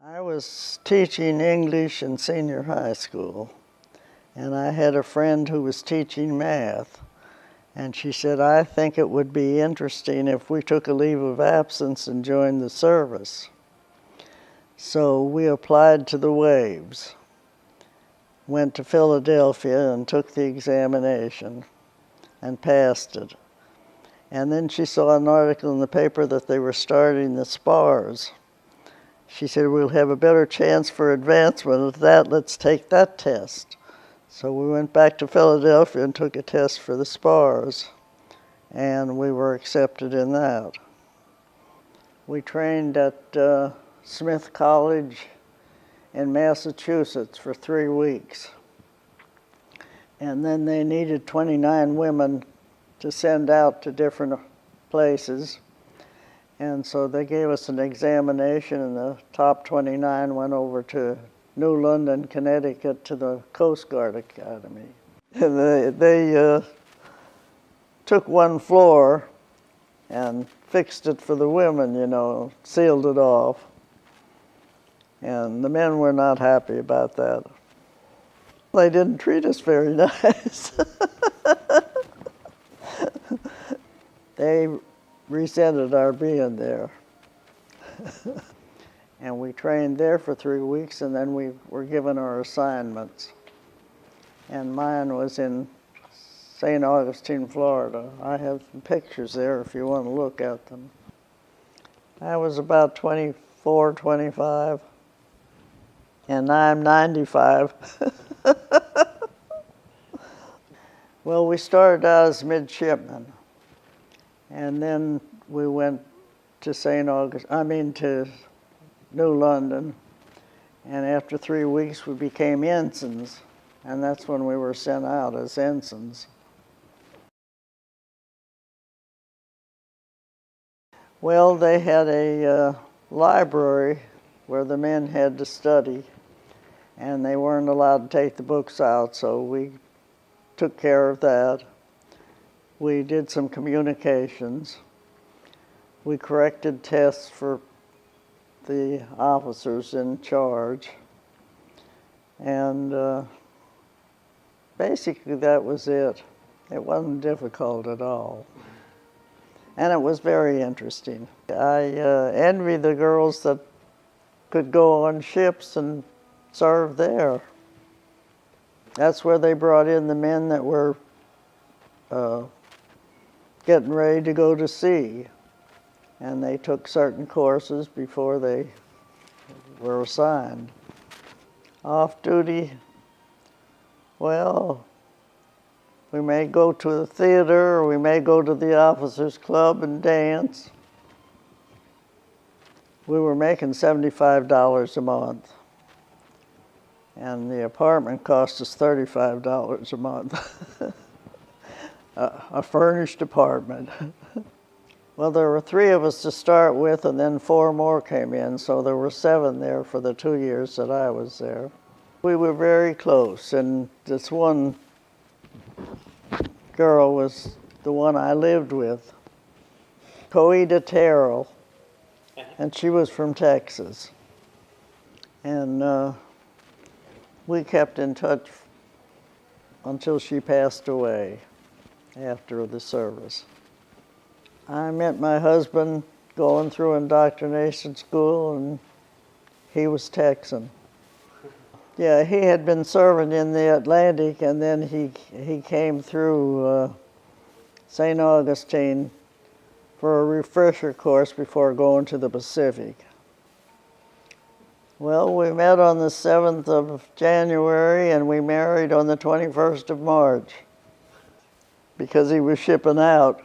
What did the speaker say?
I was teaching English in senior high school, and I had a friend who was teaching math, and she said, I think it would be interesting if we took a leave of absence and joined the service. So we applied to the Waves, went to Philadelphia and took the examination and passed it. And then she saw an article in the paper that they were starting the spars. She said, we'll have a better chance for advancement at that. Let's take that test. So we went back to Philadelphia and took a test for the spars, and we were accepted in that. We trained at Smith College in Massachusetts for 3 weeks. And then they needed 29 women to send out to different places. And so they gave us an examination, and the top 29 went over to New London, Connecticut, to the Coast Guard Academy. And they took one floor and fixed it for the women, sealed it off. And the men were not happy about that. They didn't treat us very nice. They resented our being there. And we trained there for 3 weeks, and then we were given our assignments. And mine was in St. Augustine, Florida. I have some pictures there if you want to look at them. I was about 24, 25, and now I'm 95. Well, we started out as midshipmen, and then we went to to New London, and after 3 weeks we became ensigns, and that's when we were sent out as ensigns. Well, they had a library where the men had to study, and they weren't allowed to take the books out, so we took care of that. We did some communications. We corrected tests for the officers in charge. And basically that was it. It wasn't difficult at all. And it was very interesting. I envy the girls that could go on ships and serve there. That's where they brought in the men that were getting ready to go to sea. And they took certain courses before they were assigned. Off duty, well, we may go to the theater, or we may go to the officers' club and dance. We were making $75 a month, and the apartment cost us $35 a month. A furnished apartment. Well, there were 3 of us to start with, and then 4 more came in, so there were 7 there for the 2 years that I was there. We were very close, and this one girl was the one I lived with, Coeda Terrell, and she was from Texas. And we kept in touch until she passed away after the service. I met my husband going through indoctrination school, and he was Texan. Yeah, he had been serving in the Atlantic, and then he came through St. Augustine for a refresher course before going to the Pacific. Well, we met on the 7th of January, and we married on the 21st of March because he was shipping out.